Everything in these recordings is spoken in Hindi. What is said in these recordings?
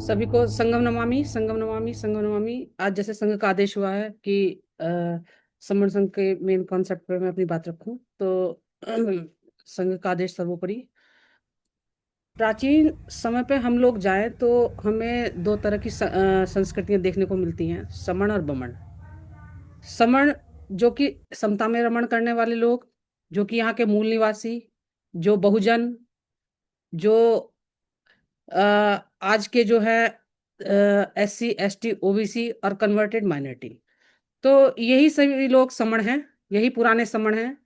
सभी को संगम नमामि संगम नमामि संगम नमामि। आज जैसे संघ का आदेश हुआ है कि समण संघ के मेन कॉन्सेप्ट पे मैं अपनी बात रखूं तो संघ का आदेश सर्वोपरि। प्राचीन समय पे हम लोग जाएं तो हमें दो तरह की संस्कृतियां देखने को मिलती हैं, समण और बमण। समण जो कि समता में रमण करने वाले लोग, जो कि यहाँ के मूल निवासी, जो बहुजन, जो आज के जो है SC ST OBC और कन्वर्टेड माइनॉरिटी, तो यही सभी लोग समण हैं, यही पुराने समण हैं।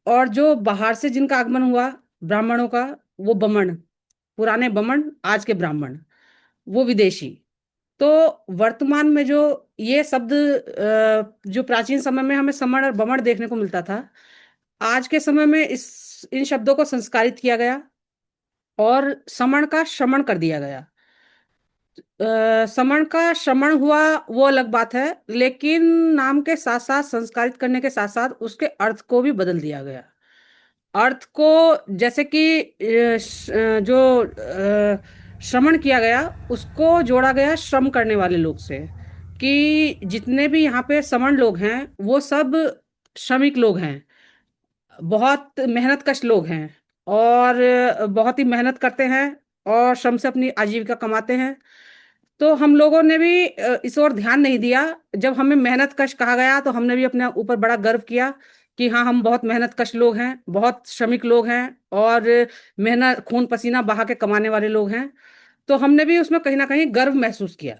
और जो बाहर से जिनका आगमन हुआ ब्राह्मणों का, वो बमण, पुराने बमण, आज के ब्राह्मण, वो विदेशी। तो वर्तमान में जो ये शब्द जो प्राचीन समय में हमें समण और बमण देखने को मिलता था, आज के समय में इस इन शब्दों को संस्कारित किया गया और समण का श्रमण कर दिया गया। समण का श्रमण हुआ वो अलग बात है, लेकिन नाम के साथ साथ, संस्कारित करने के साथ साथ, उसके अर्थ को भी बदल दिया गया। अर्थ को, जैसे कि जो श्रमण किया गया, उसको जोड़ा गया श्रम करने वाले लोग से, कि जितने भी यहाँ पे समण लोग हैं वो सब श्रमिक लोग हैं, बहुत मेहनतकश लोग हैं, और बहुत ही मेहनत करते हैं और श्रम से अपनी आजीविका कमाते हैं। तो हम लोगों ने भी इस ओर ध्यान नहीं दिया। जब हमें मेहनत कश कहा गया तो हमने भी अपने ऊपर बड़ा गर्व किया कि हाँ, हम बहुत मेहनत कश लोग हैं, बहुत श्रमिक लोग हैं, और मेहनत खून पसीना बहा के कमाने वाले लोग हैं। तो हमने भी उसमें कहीं ना कहीं गर्व महसूस किया।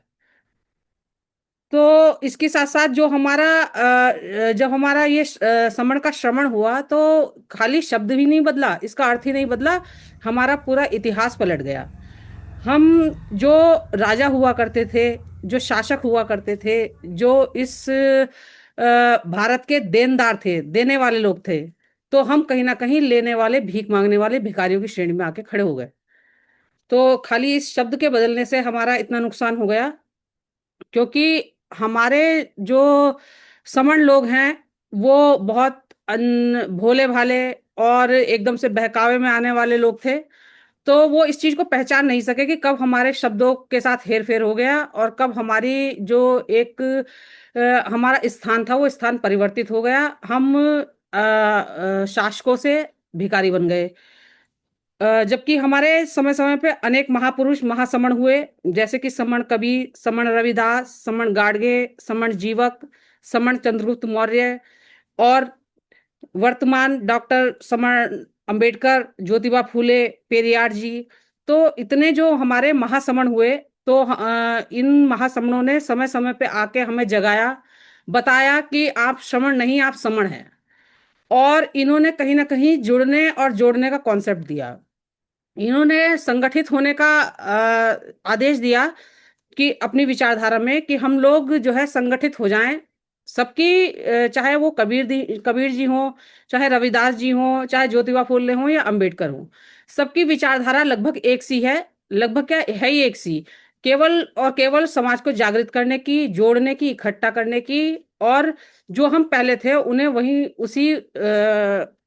तो इसके साथ साथ जो हमारा जब हमारा ये समण का श्रवण हुआ, तो खाली शब्द भी नहीं बदला, इसका अर्थ ही नहीं बदला, हमारा पूरा इतिहास पलट गया। हम जो राजा हुआ करते थे, जो शासक हुआ करते थे, जो इस भारत के देनदार थे, देने वाले लोग थे, तो हम कहीं ना कहीं लेने वाले, भीख मांगने वाले भिखारियों की श्रेणी में आके खड़े हो गए। तो खाली इस शब्द के बदलने से हमारा इतना नुकसान हो गया, क्योंकि हमारे जो समण लोग हैं वो बहुत भोले भाले और एकदम से बहकावे में आने वाले लोग थे। तो वो इस चीज को पहचान नहीं सके कि कब हमारे शब्दों के साथ हेर फेर हो गया और कब हमारी जो एक हमारा स्थान था वो स्थान परिवर्तित हो गया। हम शासकों से भिखारी बन गए। जबकि हमारे समय समय पे अनेक महापुरुष महासमण हुए, जैसे कि समण कबीर, समण रविदास, समण गाडगे, समण जीवक, समण चंद्रगुप्त मौर्य, और वर्तमान डॉक्टर समण अंबेडकर, ज्योतिबा फूले, पेरियार जी। तो इतने जो हमारे महासमण हुए, तो इन महासमणों ने समय समय पे आके हमें जगाया, बताया कि आप श्रमण नहीं, आप समण हैं। और इन्होंने कहीं ना कहीं जुड़ने और जोड़ने का कॉन्सेप्ट दिया। इन्होंने संगठित होने का आदेश दिया कि अपनी विचारधारा में, कि हम लोग जो है संगठित हो जाएं। सबकी चाहे वो कबीर जी हो, चाहे रविदास जी हो, चाहे ज्योतिबा फूले हो या अंबेडकर हो, सबकी विचारधारा लगभग एक सी है। लगभग क्या है ही, एक सी। केवल और केवल समाज को जागृत करने की, जोड़ने की, इकट्ठा करने की, और जो हम पहले थे उन्हें वही उसी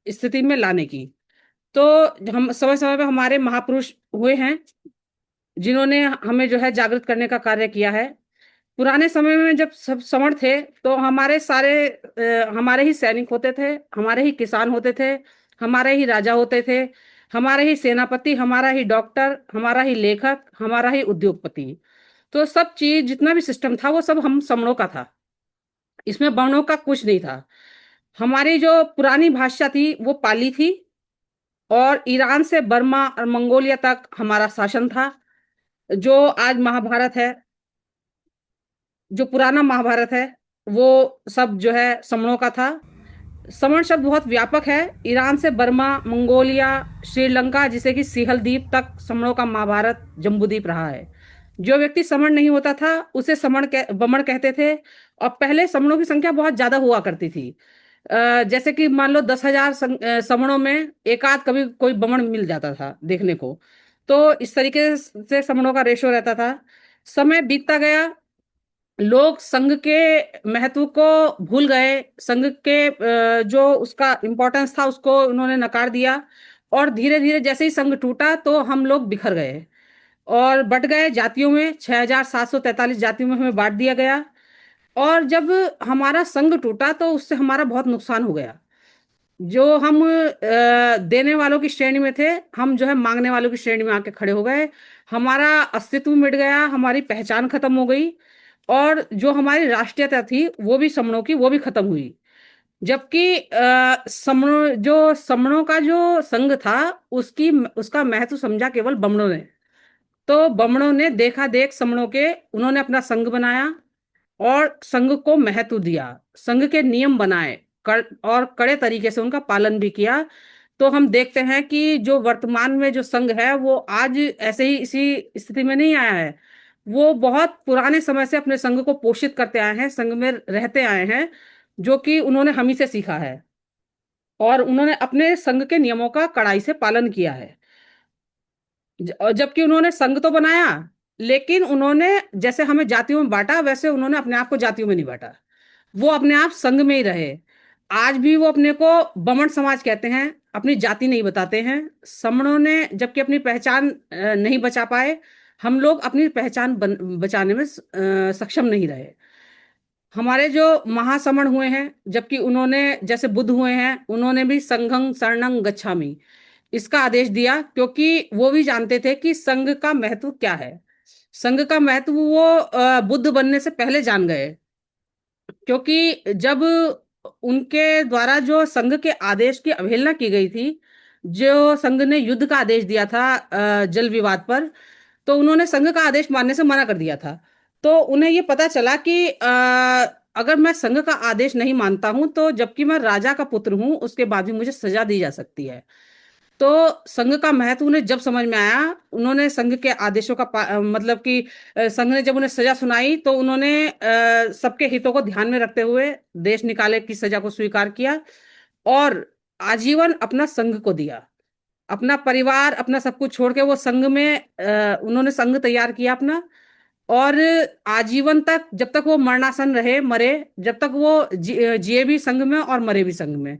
स्थिति में लाने की। तो हम समय समय पे हमारे महापुरुष हुए हैं, जिन्होंने हमें जो है जागृत करने का कार्य किया है। पुराने समय में जब सब समण थे, तो हमारे सारे हमारे ही सैनिक होते थे, हमारे ही किसान होते थे, हमारे ही राजा होते थे, हमारे ही सेनापति, हमारा ही डॉक्टर, हमारा ही लेखक, हमारा ही उद्योगपति। तो सब चीज, जितना भी सिस्टम था, वो सब हम समणों का था। इसमें वर्णों का कुछ नहीं था। हमारी जो पुरानी भाषा थी वो पाली थी, और ईरान से बर्मा और मंगोलिया तक हमारा शासन था। जो आज महाभारत है, जो पुराना महाभारत है, वो सब जो है समणों का था। समण शब्द बहुत व्यापक है। ईरान से बर्मा, मंगोलिया, श्रीलंका, जिसे कि सिहल द्वीप तक समणों का महाभारत जम्बूद्वीप रहा है। जो व्यक्ति समण नहीं होता था उसे बमण कहते थे। और पहले समणों की संख्या बहुत ज्यादा हुआ करती थी। जैसे कि मान लो 10,000 समणों में एक आध कभी कोई बमण मिल जाता था देखने को। तो इस तरीके से समणों का रेशो रहता था। समय बीतता गया, लोग संघ के महत्व को भूल गए। संघ के जो उसका इम्पोर्टेंस था उसको उन्होंने नकार दिया, और धीरे धीरे जैसे ही संघ टूटा तो हम लोग बिखर गए। और बट गए जातियों में, 6,743 जातियों में हमें बांट दिया गया। और जब हमारा संघ टूटा तो उससे हमारा बहुत नुकसान हो गया। जो हम देने वालों की श्रेणी में थे, हम जो है मांगने वालों की श्रेणी में आके खड़े हो गए। हमारा अस्तित्व मिट गया, हमारी पहचान खत्म हो गई। और जो हमारी राष्ट्रीयता थी वो भी समणों की, वो भी खत्म हुई। जबकि समणों, जो समणों का जो संघ था, उसकी उसका महत्व समझा केवल बमणों ने। तो बमणों ने देखा देख समणों के, उन्होंने अपना संघ बनाया और संघ को महत्व दिया, संघ के नियम बनाए, और कड़े तरीके से उनका पालन भी किया। तो हम देखते हैं कि जो वर्तमान में जो संघ है वो आज ऐसे ही इसी स्थिति में नहीं आया है। वो बहुत पुराने समय से अपने संघ को पोषित करते आए हैं, संघ में रहते आए हैं, जो कि उन्होंने हम ही से सीखा है। और उन्होंने अपने संघ के नियमों का कड़ाई से पालन किया है। और जबकि उन्होंने संघ तो बनाया, लेकिन उन्होंने जैसे हमें जातियों में बांटा, वैसे उन्होंने अपने आप को जातियों में नहीं बांटा। वो अपने आप संघ में ही रहे। आज भी वो अपने को बमण समाज कहते हैं, अपनी जाति नहीं बताते हैं। समणों ने जबकि अपनी पहचान नहीं बचा पाए, हम लोग अपनी पहचान बचाने में सक्षम नहीं रहे। हमारे जो महासमण हुए हैं, जबकि उन्होंने जैसे बुद्ध हुए हैं, उन्होंने भी संघं शरणं गच्छामि इसका आदेश दिया, क्योंकि वो भी जानते थे कि संघ का महत्व क्या है। संघ का महत्व वो बुद्ध बनने से पहले जान गए। क्योंकि जब उनके द्वारा जो संघ के आदेश की अवहेलना की गई थी, जो संघ ने युद्ध का आदेश दिया था जल विवाद पर, तो उन्होंने संघ का आदेश मानने से मना कर दिया था। तो उन्हें ये पता चला कि अगर मैं संघ का आदेश नहीं मानता हूं, तो जबकि मैं राजा का पुत्र हूं, उसके बाद भी मुझे सजा दी जा सकती है। तो संघ का महत्व उन्हें जब समझ में आया, उन्होंने संघ के आदेशों का मतलब कि संघ ने जब उन्हें सजा सुनाई, तो उन्होंने सबके हितों को ध्यान में रखते हुए देश निकाले की सजा को स्वीकार किया। और आजीवन अपना संघ को दिया। अपना परिवार, अपना सब कुछ छोड़ के वो संघ में उन्होंने संघ तैयार किया अपना। और आजीवन तक, जब तक वो मरणासन रहे, मरे, जब तक वो जिए भी संघ में और मरे भी संघ में।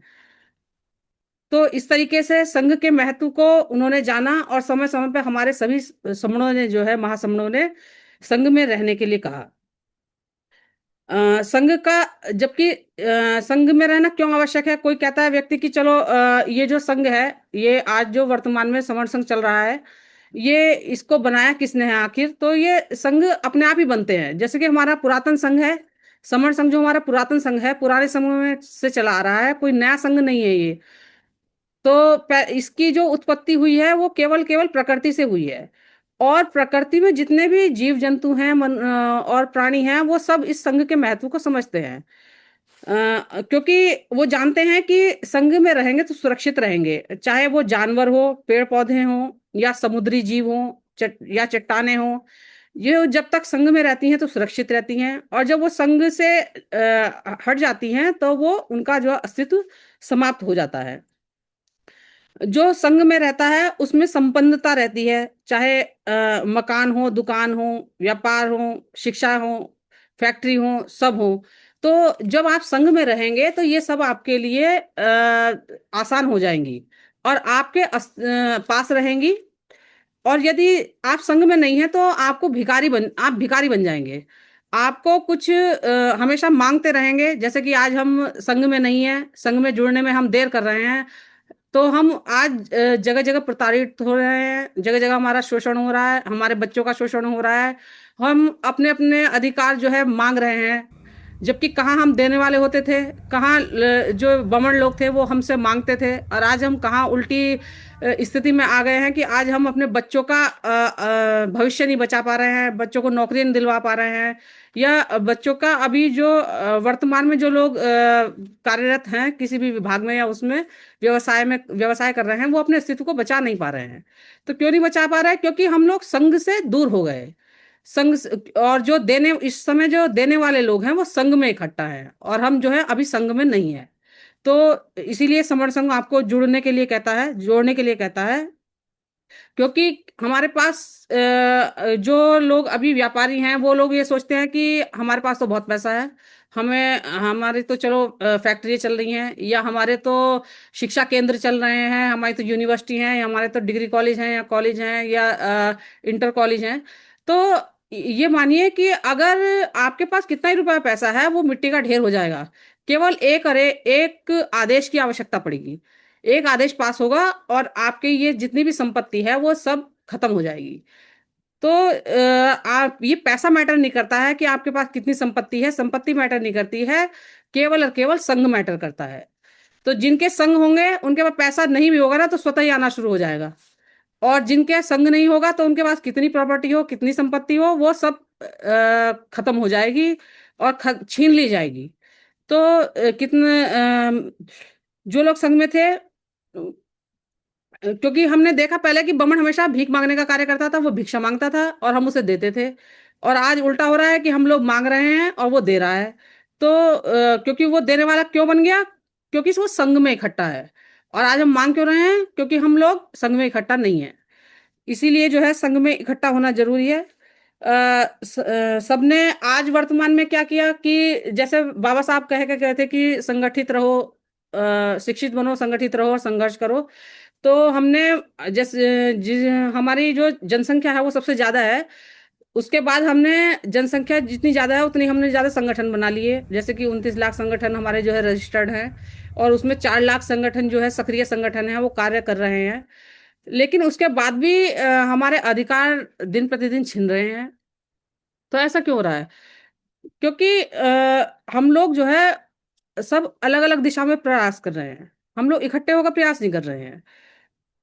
तो इस तरीके से संघ के महत्व को उन्होंने जाना, और समय समय पे हमारे सभी समणों ने जो है, महासमणों ने संघ में रहने के लिए कहा। संघ का, जबकि संघ में रहना क्यों आवश्यक है? कोई कहता है व्यक्ति कि चलो ये जो संघ है, ये आज जो वर्तमान में समण संघ चल रहा है, ये इसको बनाया किसने है आखिर? तो ये संघ अपने आप ही बनते हैं। जैसे कि हमारा पुरातन संघ है, समण संघ, जो हमारा पुरातन संघ है, पुराने समय में से चला आ रहा है, कोई नया संघ नहीं है ये। तो इसकी जो उत्पत्ति हुई है वो केवल केवल प्रकृति से हुई है। और प्रकृति में जितने भी जीव जंतु हैं, और प्राणी हैं, वो सब इस संघ के महत्व को समझते हैं। क्योंकि वो जानते हैं कि संघ में रहेंगे तो सुरक्षित रहेंगे, चाहे वो जानवर हो, पेड़ पौधे हो, या समुद्री जीव हो, या चट्टाने हो। ये जब तक संघ में रहती हैं तो सुरक्षित रहती हैं, और जब वो संघ से हट जाती हैं तो वो उनका जो अस्तित्व समाप्त हो जाता है। जो संघ में रहता है उसमें संपन्नता रहती है, चाहे मकान हो, दुकान हो, व्यापार हो, शिक्षा हो, फैक्ट्री हो, सब हो। तो जब आप संघ में रहेंगे तो ये सब आपके लिए आसान हो जाएंगी, और आपके पास रहेंगी। और यदि आप संघ में नहीं है तो आप भिखारी बन जाएंगे। आपको कुछ हमेशा मांगते रहेंगे। जैसे कि आज हम संघ में नहीं है, संघ में जुड़ने में हम देर कर रहे हैं, तो हम आज जगह जगह प्रताड़ित हो रहे हैं, जगह जगह हमारा शोषण हो रहा है, हमारे बच्चों का शोषण हो रहा है। हम अपने अपने अधिकार जो है मांग रहे हैं, जबकि कहाँ हम देने वाले होते थे, कहाँ जो बमण लोग थे वो हमसे मांगते थे। और आज हम कहाँ उल्टी स्थिति में आ गए हैं कि आज हम अपने बच्चों का भविष्य नहीं बचा पा रहे हैं, बच्चों को नौकरी नहीं दिलवा पा रहे हैं, या बच्चों का अभी जो वर्तमान में जो लोग कार्यरत हैं किसी भी विभाग में या उसमें व्यवसाय कर रहे हैं, वो अपने अस्तित्व को बचा नहीं पा रहे हैं। तो क्यों नहीं बचा पा रहे हैं? क्योंकि हम लोग संघ से दूर हो गए। और जो देने, इस समय जो देने वाले लोग हैं वो संघ में इकट्ठा हैं, और हम जो है अभी संघ में नहीं है। तो इसीलिए समर संघ आपको जुड़ने के लिए कहता है, जोड़ने के लिए कहता है। क्योंकि हमारे पास जो लोग अभी व्यापारी हैं, वो लोग ये सोचते हैं कि हमारे पास तो बहुत पैसा है, हमें हमारे तो चलो फैक्ट्री चल रही हैं, या हमारे तो शिक्षा केंद्र चल रहे हैं, हमारी तो यूनिवर्सिटी हैं, या हमारे तो डिग्री कॉलेज हैं, या कॉलेज हैं, या इंटर कॉलेज हैं। तो ये मानिए कि अगर आपके पास कितना ही रुपया पैसा है, वो मिट्टी का ढेर हो जाएगा। केवल एक आदेश की आवश्यकता पड़ेगी। एक आदेश पास होगा और आपके ये जितनी भी संपत्ति है वो सब खत्म हो जाएगी। तो आप ये पैसा मैटर नहीं करता है कि आपके पास कितनी संपत्ति है, संपत्ति मैटर नहीं करती है। केवल और केवल संघ मैटर करता है। तो जिनके संघ होंगे उनके पास पैसा नहीं भी होगा ना, तो स्वतः ही आना शुरू हो जाएगा। और जिनके संग नहीं होगा तो उनके पास कितनी प्रॉपर्टी हो, कितनी संपत्ति हो, वो सब खत्म हो जाएगी और छीन ली जाएगी। तो कितने जो लोग संघ में थे, क्योंकि हमने देखा पहले कि बमन हमेशा भीख मांगने का कार्य करता था, वो भिक्षा मांगता था और हम उसे देते थे। और आज उल्टा हो रहा है कि हम लोग मांग रहे हैं और वो दे रहा है। तो क्योंकि वो देने वाला क्यों बन गया? क्योंकि वो संघ में इकट्ठा है। और आज हम मांग क्यों रहे हैं? क्योंकि हम लोग संघ में इकट्ठा नहीं है। इसीलिए जो है संघ में इकट्ठा होना जरूरी है। सबने आज वर्तमान में क्या किया कि जैसे बाबा साहब कह के कहते कि संगठित रहो, शिक्षित बनो, संगठित रहो और संघर्ष करो। तो हमने जैसे हमारी जो जनसंख्या है वो सबसे ज्यादा है। उसके बाद हमने जनसंख्या जितनी ज्यादा है उतनी हमने ज्यादा संगठन बना लिए। जैसे कि 29 लाख संगठन हमारे जो है रजिस्टर्ड हैं, और उसमें 4 लाख संगठन जो है सक्रिय संगठन है, वो कार्य कर रहे हैं। लेकिन उसके बाद भी हमारे अधिकार दिन प्रतिदिन छिन रहे हैं। तो ऐसा क्यों हो रहा है? क्योंकि हम लोग जो है सब अलग अलग दिशा में प्रयास कर रहे हैं। हम लोग इकट्ठे होकर प्रयास नहीं कर रहे हैं।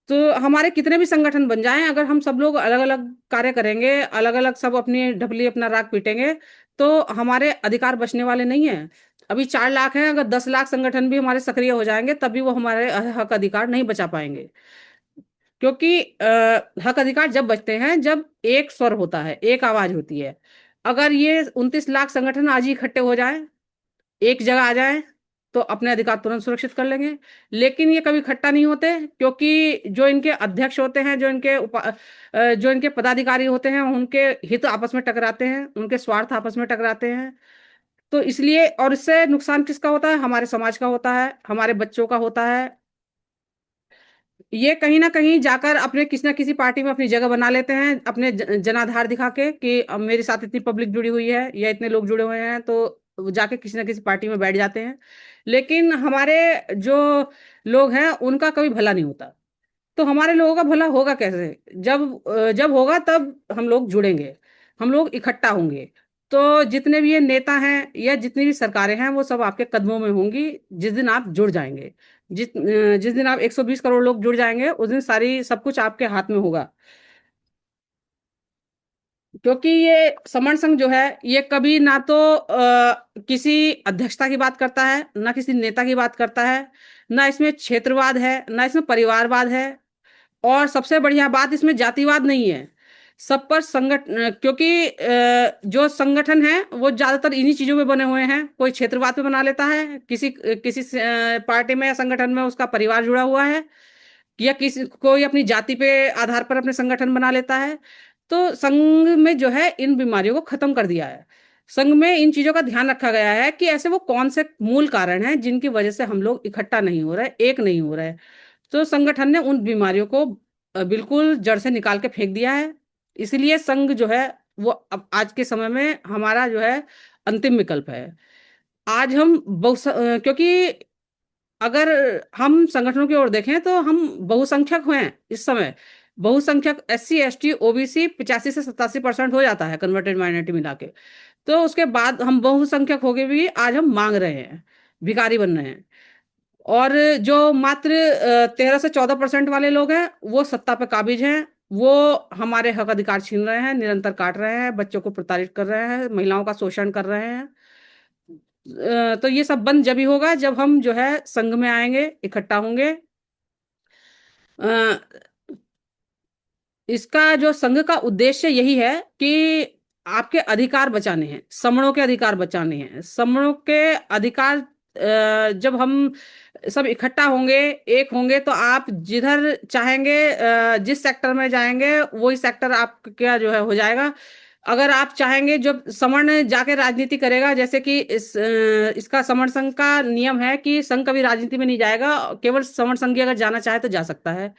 तो हमारे कितने भी संगठन बन जाएं, अगर हम सब लोग अलग अलग कार्य करेंगे, अलग अलग सब अपनी ढपली अपना राग पीटेंगे, तो हमारे अधिकार बचने वाले नहीं है। अभी 4 लाख हैं, अगर 10 लाख संगठन भी हमारे सक्रिय हो जाएंगे तब भी वो हमारे हक अधिकार नहीं बचा पाएंगे। क्योंकि हक अधिकार जब बचते हैं जब एक स्वर होता है, एक आवाज होती है। अगर ये 29 लाख संगठन आज ही इकट्ठे हो जाएं, एक जगह आ जाएं, तो अपने अधिकार तुरंत सुरक्षित कर लेंगे। लेकिन ये कभी इकट्ठा नहीं होते, क्योंकि जो इनके अध्यक्ष होते हैं, जो इनके पदाधिकारी होते हैं, उनके हित आपस में टकराते हैं, उनके स्वार्थ आपस में टकराते हैं। तो इसलिए, और इससे नुकसान किसका होता है? हमारे समाज का होता है, हमारे बच्चों का होता है। ये कहीं ना कहीं जाकर अपने किसी ना किसी पार्टी में अपनी जगह बना लेते हैं, अपने जनाधार दिखा के कि अब मेरे साथ इतनी पब्लिक जुड़ी हुई है या इतने लोग जुड़े हुए हैं, तो वो जाके किसी ना किसी पार्टी में बैठ जाते हैं। लेकिन हमारे जो लोग हैं उनका कभी भला नहीं होता। तो हमारे लोगों का भला होगा कैसे? जब होगा तब हम लोग जुड़ेंगे, हम लोग इकट्ठा होंगे। तो जितने भी ये नेता हैं या जितनी भी सरकारें हैं, वो सब आपके कदमों में होंगी जिस दिन आप जुड़ जाएंगे। जिस दिन आप 120 करोड़ लोग जुड़ जाएंगे, उस दिन सारी सब कुछ आपके हाथ में होगा। क्योंकि ये समण संघ जो है, ये कभी ना तो किसी अध्यक्षता की बात करता है, ना किसी नेता की बात करता है, ना इसमें क्षेत्रवाद है, ना इसमें परिवारवाद है। और सबसे बढ़िया बात, इसमें जातिवाद नहीं है। सब पर क्योंकि जो संगठन है वो ज्यादातर इन्हीं चीजों में बने हुए हैं। कोई क्षेत्रवाद पे बना लेता है, किसी किसी पार्टी में या संगठन में उसका परिवार जुड़ा हुआ है, या किसी कोई अपनी जाति पे आधार पर अपने संगठन बना लेता है। तो संघ में जो है इन बीमारियों को खत्म कर दिया है। संघ में इन चीजों का ध्यान रखा गया है कि ऐसे वो कौन से मूल कारण हैं जिनकी वजह से हम लोग इकट्ठा नहीं हो रहे, एक नहीं हो रहे। तो संगठन ने उन बीमारियों को बिल्कुल जड़ से निकाल के फेंक दिया है। इसलिए संघ जो है वो अब आज के समय में हमारा जो है अंतिम विकल्प है। आज हम क्योंकि अगर हम संगठनों की ओर देखें तो हम बहुसंख्यक हैं इस समय। बहुसंख्यक SC ST OBC 85 से 87% हो जाता है, कन्वर्टेड माइनॉरिटी मिला के। तो उसके बाद हम बहुसंख्यक होके भी आज हम मांग रहे हैं, भिखारी बन रहे हैं। और जो मात्र 13 से 14% वाले लोग हैं, वो सत्ता पे काबिज हैं। वो हमारे हक अधिकार छीन रहे हैं, निरंतर काट रहे हैं, बच्चों को प्रताड़ित कर रहे हैं, महिलाओं का शोषण कर रहे हैं। तो ये सब बंद जब ही होगा जब हम जो है संघ में आएंगे, इकट्ठा होंगे। अ, इसका जो संघ का उद्देश्य यही है कि आपके अधिकार बचाने हैं, समणों के अधिकार बचाने हैं। समणों के अधिकार जब हम सब इकट्ठा होंगे, एक होंगे, तो आप जिधर चाहेंगे जिस सेक्टर में जाएंगे वही सेक्टर आपका जो है हो जाएगा। अगर आप चाहेंगे, जब समण जाके राजनीति करेगा, जैसे कि इसका समण संघ का नियम है कि संघ कभी राजनीति में नहीं जाएगा, केवल समण संघी अगर जाना चाहे तो जा सकता है।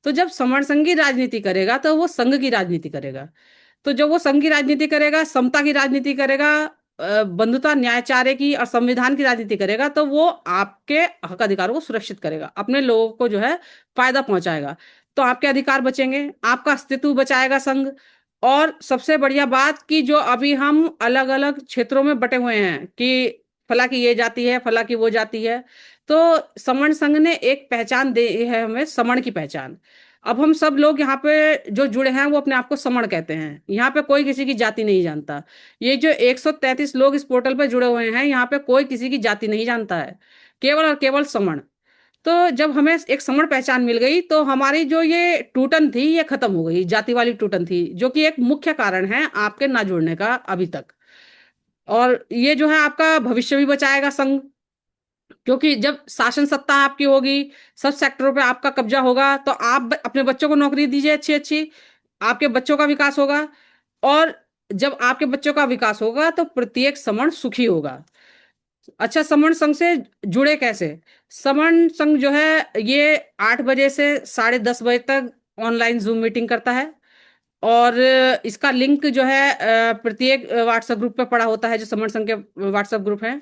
तो जब समण संघी राजनीति करेगा तो वो संघ की राजनीति करेगा। तो जब वो संघ की राजनीति करेगा, समता की राजनीति करेगा, बंधुता न्यायचार्य की और संविधान की राजनीति करेगा, तो वो आपके हक अधिकारों को सुरक्षित करेगा, अपने लोगों को जो है फायदा पहुंचाएगा। तो आपके अधिकार बचेंगे, आपका अस्तित्व बचाएगा संघ। और सबसे बढ़िया बात कि जो अभी हम अलग अलग क्षेत्रों में बटे हुए हैं कि फला की ये जाति है, फला की वो जाति है, तो समण संघ ने एक पहचान दी है हमें, समण की पहचान। अब हम सब लोग यहाँ पे जो जुड़े हैं वो अपने आप को समण कहते हैं। यहाँ पे कोई किसी की जाति नहीं जानता। ये जो 133 लोग इस पोर्टल पे जुड़े हुए हैं, यहाँ पे कोई किसी की जाति नहीं जानता है, केवल और केवल समण। तो जब हमें एक समण पहचान मिल गई तो हमारी जो ये टूटन थी ये खत्म हो गई, जाति वाली टूटन थी, जो कि एक मुख्य कारण है आपके ना जुड़ने का अभी तक। और ये जो है आपका भविष्य भी बचाएगा संघ, क्योंकि जब शासन सत्ता आपकी होगी, सब सेक्टरों पे आपका कब्जा होगा, तो आप अपने बच्चों को नौकरी दीजिए अच्छी अच्छी, आपके बच्चों का विकास होगा। और जब आपके बच्चों का विकास होगा तो प्रत्येक समण सुखी होगा। अच्छा, समण संघ से जुड़े कैसे? समण संघ जो है ये 8 बजे से 10:30 बजे तक ऑनलाइन जूम मीटिंग करता है। और इसका लिंक जो है प्रत्येक व्हाट्सएप ग्रुप पे पड़ा होता है, जो समण संघ के व्हाट्सएप ग्रुप हैं।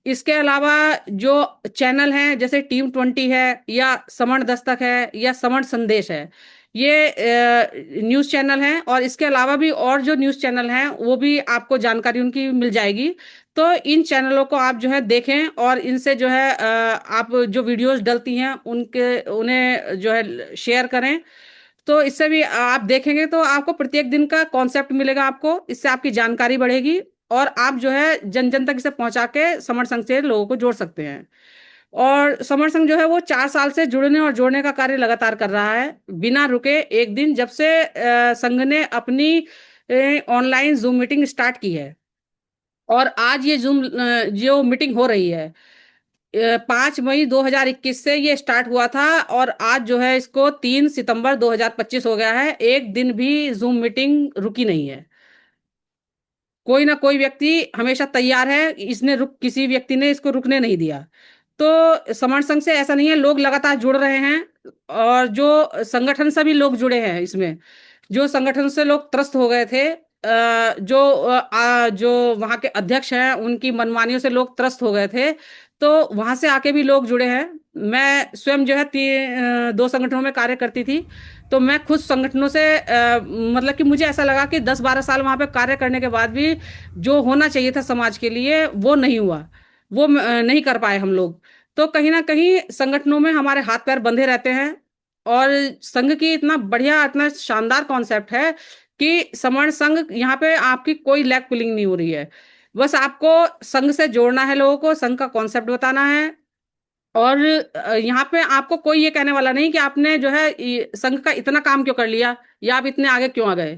इसके अलावा जो चैनल हैं, जैसे टीम 20 है, या समण दस्तक है, या समण संदेश है, ये न्यूज़ चैनल हैं। और इसके अलावा भी और जो न्यूज़ चैनल हैं वो भी आपको जानकारी उनकी मिल जाएगी। तो इन चैनलों को आप जो है देखें, और इनसे जो है आप जो वीडियोस डलती हैं उनके उन्हें जो है शेयर करें। तो इससे भी आप देखेंगे तो आपको प्रत्येक दिन का कॉन्सेप्ट मिलेगा, आपको इससे आपकी जानकारी बढ़ेगी। और आप जो है जन जन तक इसे पहुंचा के समर संघ से लोगों को जोड़ सकते हैं। और समर संघ जो है वो 4 साल से जुड़ने और जोड़ने का कार्य लगातार कर रहा है बिना रुके। एक दिन जब से संघ ने अपनी ऑनलाइन जूम मीटिंग स्टार्ट की है, और आज ये जूम जो मीटिंग हो रही है, 5 मई 2021 से ये स्टार्ट हुआ था, और आज जो है इसको 3 सितंबर 2025 हो गया है। एक दिन भी जूम मीटिंग रुकी नहीं है। कोई ना कोई व्यक्ति हमेशा तैयार है, इसने रुक किसी व्यक्ति ने इसको रुकने नहीं दिया। तो समर संघ से ऐसा नहीं है, लोग लगातार जुड़ रहे हैं। और जो संगठन से भी लोग जुड़े हैं इसमें, जो संगठन से लोग त्रस्त हो गए थे, जो वहाँ के अध्यक्ष हैं उनकी मनमानियों से लोग त्रस्त हो गए थे, तो वहां से आके भी लोग जुड़े हैं। मैं स्वयं जो है 2 संगठनों में कार्य करती थी। तो मैं खुद संगठनों से मतलब कि मुझे ऐसा लगा कि 10-12 साल वहां पे कार्य करने के बाद भी जो होना चाहिए था समाज के लिए वो नहीं हुआ, वो नहीं कर पाए हम लोग। तो कहीं ना कहीं संगठनों में हमारे हाथ पैर बंधे रहते हैं। और संघ की इतना बढ़िया, इतना शानदार कॉन्सेप्ट है कि समर्ण संघ, यहाँ पे आपकी कोई लैग पुलिंग नहीं हो रही है। बस आपको संघ से जोड़ना है, लोगों को संघ का कॉन्सेप्ट बताना है। और यहाँ पे आपको कोई ये कहने वाला नहीं कि आपने जो है संघ का इतना काम क्यों कर लिया, या आप इतने आगे क्यों आ गए।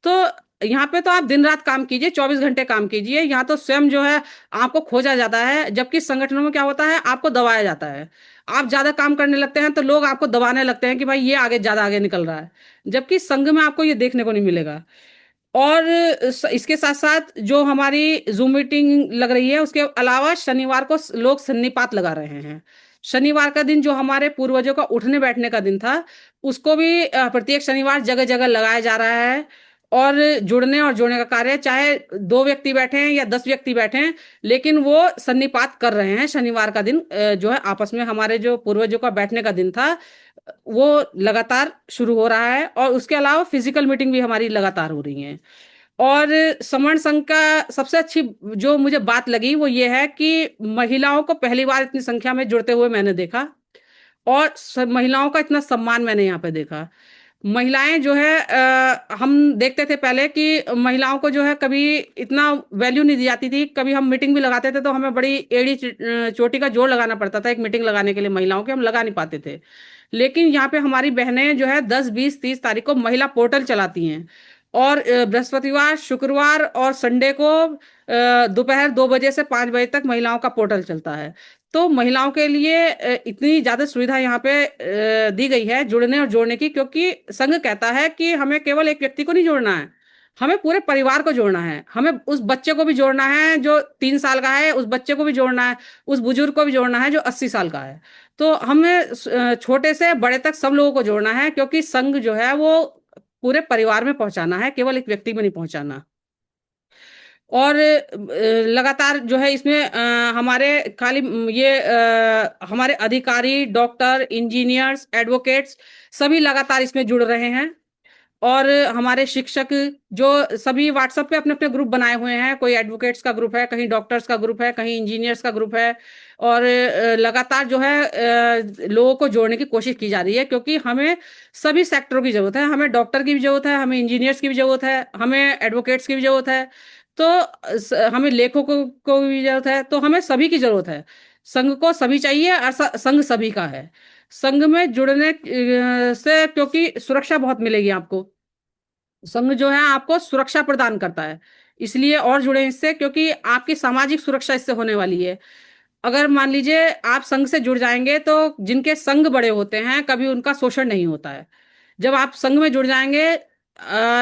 तो यहाँ पे तो आप दिन रात काम कीजिए, 24 घंटे काम कीजिए। यहाँ तो स्वयं जो है आपको खोजा जाता है, जबकि संगठनों में क्या होता है, आपको दबाया जाता है। आप ज्यादा काम करने लगते हैं तो लोग आपको दबाने लगते हैं कि भाई ये आगे ज्यादा आगे निकल रहा है। जबकि संघ में आपको ये देखने को नहीं मिलेगा। और इसके साथ साथ जो हमारी जूम मीटिंग लग रही है, उसके अलावा शनिवार को लोग सन्निपात लगा रहे हैं। शनिवार का दिन जो हमारे पूर्वजों का उठने बैठने का दिन था, उसको भी प्रत्येक शनिवार जगह जगह लगाया जा रहा है। और जुड़ने और जोड़ने का कार्य, चाहे 2 व्यक्ति बैठे हैं या 10 व्यक्ति बैठे हैं, लेकिन वो सन्निपात कर रहे हैं। शनिवार का दिन जो है आपस में हमारे जो पूर्वजों का बैठने का दिन था, वो लगातार शुरू हो रहा है। और उसके अलावा फिजिकल मीटिंग भी हमारी लगातार हो रही है। और समर्ण संघ का सबसे अच्छी जो मुझे बात लगी वो ये है कि महिलाओं को पहली बार इतनी संख्या में जुड़ते हुए मैंने देखा। और महिलाओं का इतना सम्मान मैंने यहाँ पे देखा। महिलाएं जो है हम देखते थे पहले कि महिलाओं को जो है कभी इतना वैल्यू नहीं दी जाती थी। कभी हम मीटिंग भी लगाते थे तो हमें बड़ी एड़ी चोटी का जोड़ लगाना पड़ता था एक मीटिंग लगाने के लिए, महिलाओं के हम लगा नहीं पाते थे। लेकिन यहाँ पे हमारी बहनें जो है 10, 20, 30 तारीख को महिला पोर्टल चलाती हैं। और बृहस्पतिवार, शुक्रवार और संडे को दोपहर 2 बजे से 5 बजे तक महिलाओं का पोर्टल चलता है। तो महिलाओं के लिए इतनी ज्यादा सुविधा यहाँ पे दी गई है जुड़ने और जोड़ने की, क्योंकि संघ कहता है कि हमें केवल एक व्यक्ति को नहीं जोड़ना है, हमें पूरे परिवार को जोड़ना है, हमें उस बच्चे को भी जोड़ना है जो 3 साल का है, उस बच्चे को भी जोड़ना है, उस बुजुर्ग को भी जोड़ना है जो 80 साल का है। तो हमें छोटे से बड़े तक सब लोगों को जोड़ना है, क्योंकि संघ जो है वो पूरे परिवार में पहुंचाना है, केवल एक व्यक्ति में नहीं पहुंचाना। और लगातार जो है इसमें हमारे खाली ये हमारे अधिकारी, डॉक्टर, इंजीनियर्स, एडवोकेट्स सभी लगातार इसमें जुड़ रहे हैं। और हमारे शिक्षक जो सभी व्हाट्सएप पे अपने अपने ग्रुप बनाए हुए हैं, कोई एडवोकेट्स का ग्रुप है, कहीं डॉक्टर्स का ग्रुप है, कहीं इंजीनियर्स का ग्रुप है। और लगातार जो है लोगों को जोड़ने की कोशिश की जा रही है, क्योंकि हमें सभी सेक्टरों की जरूरत है। हमें डॉक्टर की भी जरूरत है, हमें इंजीनियर्स की भी जरूरत है, हमें एडवोकेट्स की भी जरूरत है। तो हमें लेखकों को भी जरूरत है, तो हमें सभी की जरूरत है। संघ को सभी चाहिए, और संघ सभी का है। संघ में जुड़ने से क्योंकि सुरक्षा बहुत मिलेगी आपको। संघ जो है आपको सुरक्षा प्रदान करता है, इसलिए और जुड़े इससे, क्योंकि आपकी सामाजिक सुरक्षा इससे होने वाली है। अगर मान लीजिए आप संघ से जुड़ जाएंगे, तो जिनके संघ बड़े होते हैं कभी उनका शोषण नहीं होता है। जब आप संघ में जुड़ जाएंगे,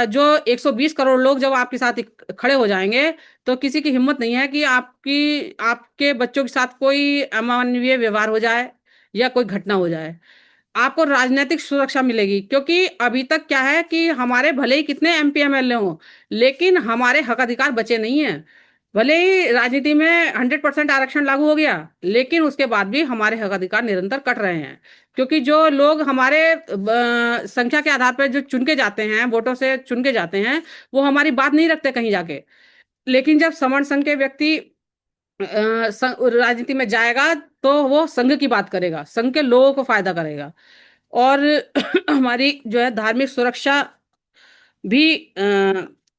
जो 120 करोड़ लोग जब आपके साथ खड़े हो जाएंगे, तो किसी की हिम्मत नहीं है कि आपके बच्चों के साथ कोई अमानवीय व्यवहार हो जाए या कोई घटना हो जाए। आपको राजनीतिक सुरक्षा मिलेगी, क्योंकि अभी तक क्या है कि हमारे भले ही कितने एमपी एमएलए हों, लेकिन हमारे हक अधिकार बचे नहीं हैं। भले ही राजनीति में 100% आरक्षण लागू हो गया, लेकिन उसके बाद भी हमारे हक अधिकार निरंतर कट रहे हैं। क्योंकि जो लोग हमारे संख्या के आधार पर जो चुन के जाते हैं, वोटों से चुन के जाते हैं, वो हमारी बात नहीं रखते कहीं जाके। लेकिन जब सवर्ण संघ के व्यक्ति राजनीति में जाएगा, तो वो संघ की बात करेगा, संघ के लोगों को फायदा करेगा। और हमारी जो है धार्मिक सुरक्षा भी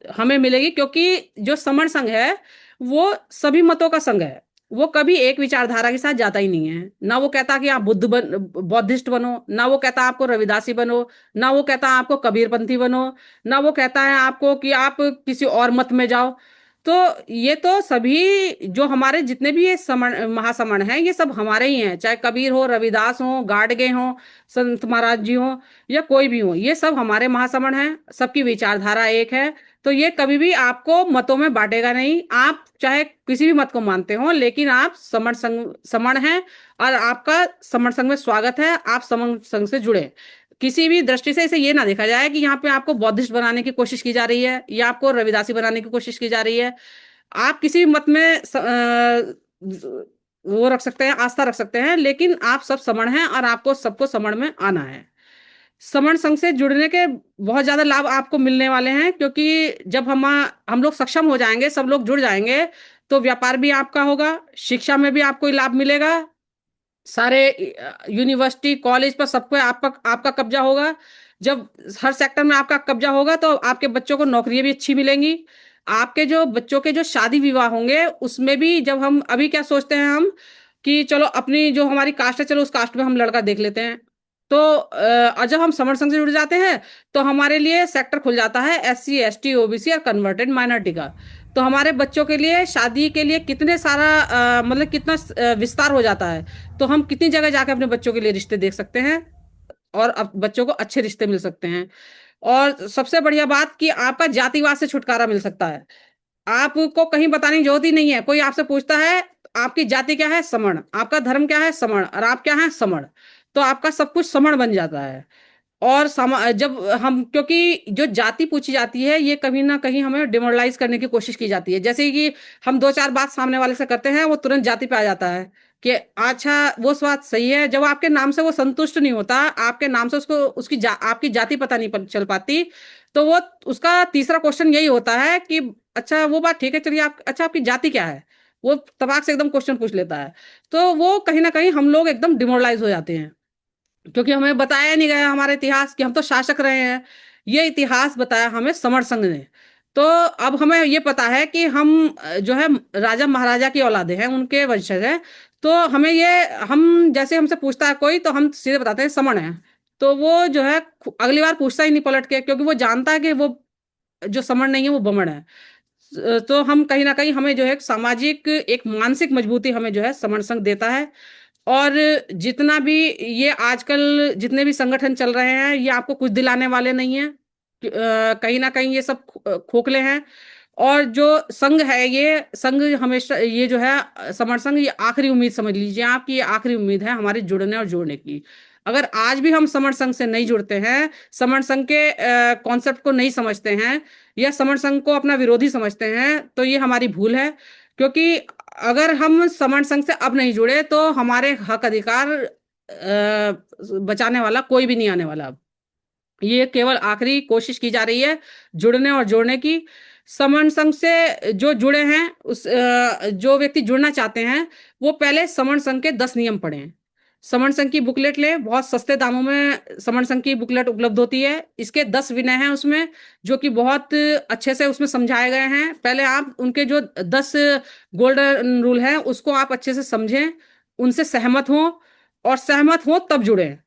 हमें मिलेगी, क्योंकि जो समण संघ है वो सभी मतों का संघ है। वो कभी एक विचारधारा के साथ जाता ही नहीं है। ना वो कहता कि आप बौद्धिस्ट बनो, ना वो कहता आपको रविदासी बनो, ना वो कहता आपको कबीरपंथी बनो, ना वो कहता है आपको कि आप किसी और मत में जाओ। तो ये तो सभी जो हमारे जितने भी ये समण महासमण हैं, ये सब हमारे ही हैं। चाहे कबीर हो, रविदास हो, गाडगे हो, संत महाराज जी हो, या कोई भी हो, ये सब हमारे महासमण हैं। सबकी विचारधारा एक है। तो ये कभी भी आपको मतों में बांटेगा नहीं। आप चाहे किसी भी मत को मानते हो, लेकिन आप समण संघ समण हैं, और आपका समण संघ में स्वागत है। आप समण संघ से जुड़े। किसी भी दृष्टि से इसे ये ना देखा जाए कि यहाँ पे आपको बौद्धिस्ट बनाने की कोशिश की जा रही है, या आपको रविदासी बनाने की कोशिश की जा रही है। आप किसी भी मत में वो रख सकते हैं, आस्था रख सकते हैं, लेकिन आप सब समण हैं, और आपको सबको समण में आना है। समण संघ से जुड़ने के बहुत ज्यादा लाभ आपको मिलने वाले हैं, क्योंकि जब हम लोग सक्षम हो जाएंगे, सब लोग जुड़ जाएंगे, तो व्यापार भी आपका होगा, शिक्षा में भी आपको लाभ मिलेगा। सारे यूनिवर्सिटी, कॉलेज पर सब पे आपका आपका कब्जा होगा। जब हर सेक्टर में आपका कब्जा होगा, तो आपके बच्चों को नौकरियां भी अच्छी मिलेंगी। आपके जो बच्चों के जो शादी विवाह होंगे, उसमें भी जब हम अभी क्या सोचते हैं हम, कि चलो अपनी जो हमारी कास्ट है, चलो उस कास्ट में हम लड़का देख लेते हैं। तो और जब हम समर संघ से जुड़ जाते हैं, तो हमारे लिए सेक्टर खुल जाता है SC ST OBC और कन्वर्टेड माइनॉरिटी का। तो हमारे बच्चों के लिए शादी के लिए कितने सारा मतलब कितना विस्तार हो जाता है। तो हम कितनी जगह जाकर अपने बच्चों के लिए रिश्ते देख सकते हैं, और अब बच्चों को अच्छे रिश्ते मिल सकते हैं। और सबसे बढ़िया बात कि आपका जातिवाद से छुटकारा मिल सकता है। आपको कहीं बताने की जरूरत ही नहीं है। कोई आपसे पूछता है आपकी जाति क्या है, समण, आपका धर्म क्या है, समण, और आप क्या है, समण। तो आपका सब कुछ समण बन जाता है। और जब हम, क्योंकि जो जाति पूछी जाती है, ये कहीं ना कहीं हमें डिमोरलाइज करने की कोशिश की जाती है। जैसे कि हम दो चार बात सामने वाले से करते हैं, वो तुरंत जाति पे आ जाता है कि अच्छा वो बात सही है। जब आपके नाम से वो संतुष्ट नहीं होता, आपके नाम से उसको आपकी जाति पता नहीं चल पाती, तो वो उसका तीसरा क्वेश्चन यही होता है कि अच्छा वो बात ठीक है, चलिए आप, अच्छा आपकी जाति क्या है। वो तबाक से एकदम क्वेश्चन पूछ लेता है। तो वो कहीं ना कहीं हम लोग एकदम डिमोरलाइज हो जाते हैं, क्योंकि हमें बताया नहीं गया हमारे इतिहास कि हम तो शासक रहे हैं। ये इतिहास बताया हमें समर संघ ने। तो अब हमें ये पता है कि हम जो है राजा महाराजा की औलादे हैं, उनके वंशज हैं। तो हमें ये, हम जैसे हमसे पूछता है कोई, तो हम सीधे बताते हैं समण है। तो वो जो है अगली बार पूछता ही नहीं पलट के, क्योंकि वो जानता है कि वो जो समण नहीं है वो बमण है। तो हम कहीं ना कहीं, हमें जो है एक सामाजिक, एक मानसिक मजबूती हमें जो है समण संघ देता है। और जितना भी ये आजकल जितने भी संगठन चल रहे हैं, ये आपको कुछ दिलाने वाले नहीं है। कहीं ना कहीं ये सब खोखले हैं। और जो संघ है, ये संघ हमेशा, ये जो है समर संघ, ये आखिरी उम्मीद समझ लीजिए आप, कि ये आखिरी उम्मीद है हमारे जुड़ने और जोड़ने की। अगर आज भी हम समर संघ से नहीं जुड़ते हैं, समर संघ के कॉन्सेप्ट को नहीं समझते हैं, या समर संघ को अपना विरोधी समझते हैं, तो ये हमारी भूल है। क्योंकि अगर हम समर संघ से अब नहीं जुड़े तो हमारे हक अधिकार बचाने वाला कोई भी नहीं आने वाला अब। ये केवल आखिरी कोशिश की जा रही है जुड़ने और जोड़ने की। समन संघ से जो जुड़े हैं, जो व्यक्ति जुड़ना चाहते हैं, वो पहले समन संघ के 10 नियम पढ़ें। समन संघ की बुकलेट लें, बहुत सस्ते दामों में समन संघ की बुकलेट उपलब्ध होती है। इसके 10 विनय हैं उसमें, जो कि बहुत अच्छे से उसमें समझाए गए हैं। पहले आप उनके जो 10 गोल्डन रूल हैं उसको आप अच्छे से समझें, उनसे सहमत हों, और सहमत हों तब जुड़ें।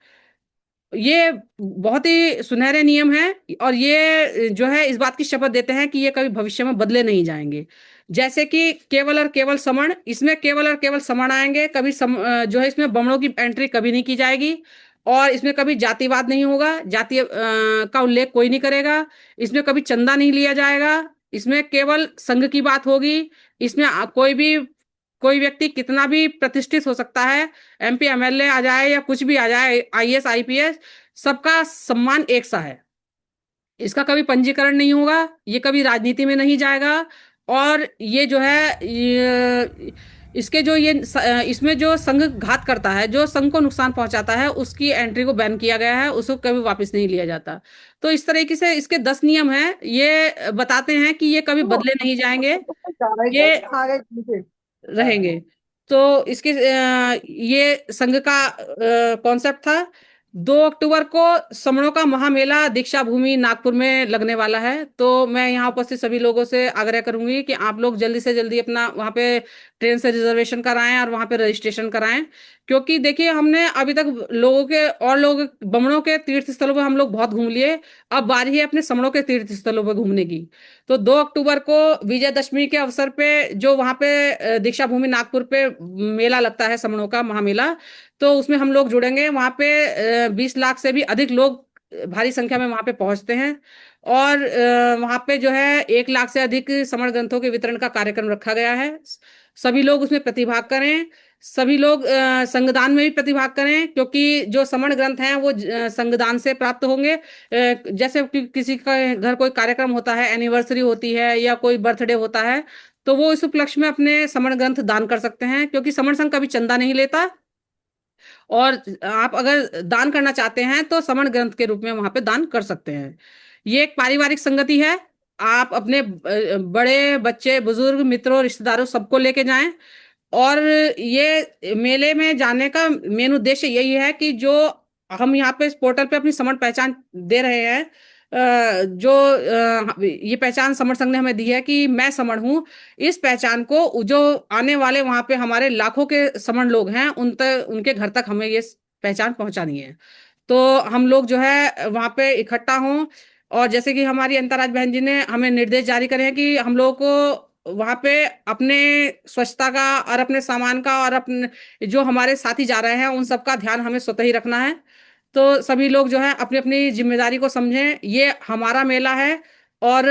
ये बहुत ही सुनहरे नियम हैं, और ये जो है इस बात की शपथ देते हैं कि ये कभी भविष्य में बदले नहीं जाएंगे। जैसे कि केवल और केवल समण, इसमें केवल और केवल समण आएंगे, कभी जो है इसमें बमणों की एंट्री कभी नहीं की जाएगी। और इसमें कभी जातिवाद नहीं होगा, जाति का उल्लेख कोई नहीं करेगा। इसमें कभी चंदा नहीं लिया जाएगा। इसमें केवल संघ की बात होगी। इसमें कोई व्यक्ति कितना भी प्रतिष्ठित हो सकता है, एमपी एमएलए आ जाए या कुछ भी आ जाए, आईएएस आईपीएस, सबका सम्मान एक सा है। इसका कभी पंजीकरण नहीं होगा, ये कभी राजनीति में नहीं जाएगा। और ये जो है इसके जो इसमें जो संघ घात करता है, जो संघ को नुकसान पहुंचाता है, उसकी एंट्री को बैन किया गया है, उसको कभी वापस नहीं लिया जाता। तो इस तरीके से इसके 10 नियम हैं, ये बताते हैं कि ये कभी बदले नहीं जाएंगे, ये रहेंगे। तो इसके ये संघ का कॉन्सेप्ट था। 2 अक्टूबर को समणों का महामेला दीक्षा भूमि नागपुर में लगने वाला है। तो मैं यहाँ उपस्थित सभी लोगों से आग्रह करूंगी कि आप लोग जल्दी से जल्दी अपना वहाँ पे ट्रेन से रिजर्वेशन कराएं और वहाँ पे रजिस्ट्रेशन कराएं। क्योंकि देखिए, हमने अभी तक लोग बमणों के तीर्थ स्थलों पर हम लोग बहुत घूम लिए। अब बारी है अपने समणों के तीर्थ स्थलों पर घूमने की। तो 2 अक्टूबर को विजयदशमी के अवसर पे जो वहाँ पे दीक्षा भूमि नागपुर पे मेला लगता है, समणों का महामेला, तो उसमें हम लोग जुड़ेंगे। वहाँ पे 20 लाख से भी अधिक लोग भारी संख्या में वहाँ पे पहुँचते हैं। और वहाँ पे जो है 1 लाख से अधिक समण ग्रंथों के वितरण का कार्यक्रम रखा गया है। सभी लोग उसमें प्रतिभाग करें। सभी लोग संगदान में भी प्रतिभाग करें, क्योंकि जो समण ग्रंथ हैं वो संगदान से प्राप्त होंगे। जैसे किसी का घर कोई कार्यक्रम होता है, एनिवर्सरी होती है या कोई बर्थडे होता है, तो वो इस उपलक्ष्य में अपने समण ग्रंथ दान कर सकते हैं, क्योंकि समण संघ कभी चंदा नहीं लेता। और आप अगर दान करना चाहते हैं तो समण ग्रंथ के रूप में वहां पे दान कर सकते हैं। ये एक पारिवारिक संगति है। आप अपने बड़े बच्चे, बुजुर्ग, मित्रों, रिश्तेदारों सबको लेके जाएं। और ये मेले में जाने का मेन उद्देश्य यही है कि जो हम यहाँ पे इस पोर्टल पे अपनी समण पहचान दे रहे हैं, ये पहचान समण संघ ने हमें दी है कि मैं समण हूँ। इस पहचान को जो आने वाले वहां पे हमारे लाखों के समण लोग हैं, उन तक, उनके घर तक हमें ये पहचान पहुंचानी है। तो हम लोग जो है वहां पे इकट्ठा हों। और जैसे कि हमारी अंतराज बहन जी ने हमें निर्देश जारी करे हैं कि हम लोगों को वहां पे अपने स्वच्छता का और अपने सामान का और अपने जो हमारे साथी जा रहे हैं उन सबका ध्यान हमें स्वतः ही रखना है। तो सभी लोग जो है अपनी अपनी जिम्मेदारी को समझें, ये हमारा मेला है। और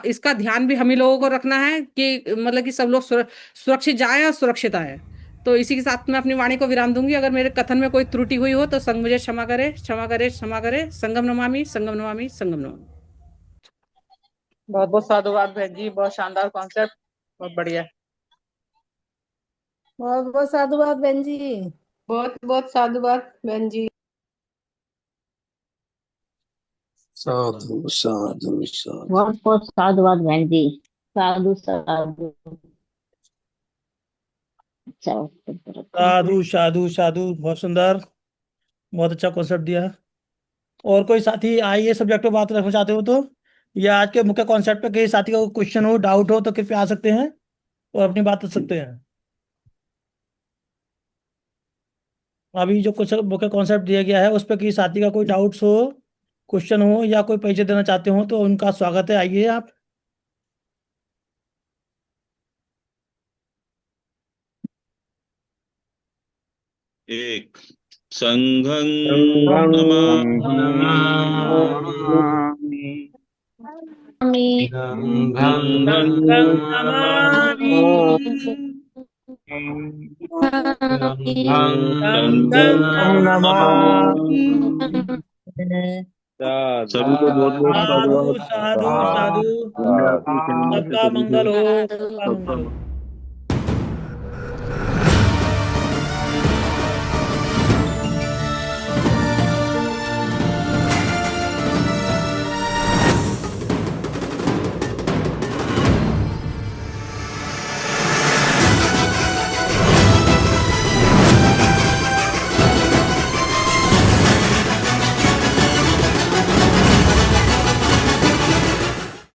इसका ध्यान भी हम ही लोगों को रखना है कि मतलब कि सब लोग सुरक्षित जाएं और सुरक्षित आए। तो इसी के साथ मैं अपनी वाणी को विराम दूंगी। अगर मेरे कथन में कोई त्रुटि हुई हो तो संग मुझे क्षमा करे, क्षमा करे, क्षमा करे। संगम नमामि, संगम नमामि, संगम नमामि। बहुत बहुत साधुवाद बहन जी, बहुत शानदार कॉन्सेप्ट, बहुत बढ़िया। बहुत बहुत साधुवाद बहन जी। बहुत बहुत साधुवाद बहन जी। साधु साधु साधु। बहुत बहुत साधुवाद बहन जी। साधु साधु। अच्छा, साधु साधु साधु, बहुत सुंदर, बहुत अच्छा कॉन्सेप्ट दिया। और कोई साथी आइए सब्जेक्ट पे बात रखना चाहते हो तो, या आज के मुख्य कॉन्सेप्ट पे किसी साथी का कोई क्वेश्चन हो, डाउट हो, तो कृपया आ सकते हैं और अपनी बात कर सकते हैं। अभी जो कुछ मुख्य कॉन्सेप्ट दिया गया है उस पर किसी साथी का कोई डाउट्स हो, क्वेश्चन हो, या कोई परिचय देना चाहते हो तो उनका स्वागत है, आइए आप। एक संघं संघं नमामि। नमामि गंगं गंगं नमामि गंगं गंगं नमामि। सभी को बहुत बहुत साधु साधुवाद। साधु साधु। गंगा की शरण में सबका सभी को मंगल हो, सबका मंगल हो।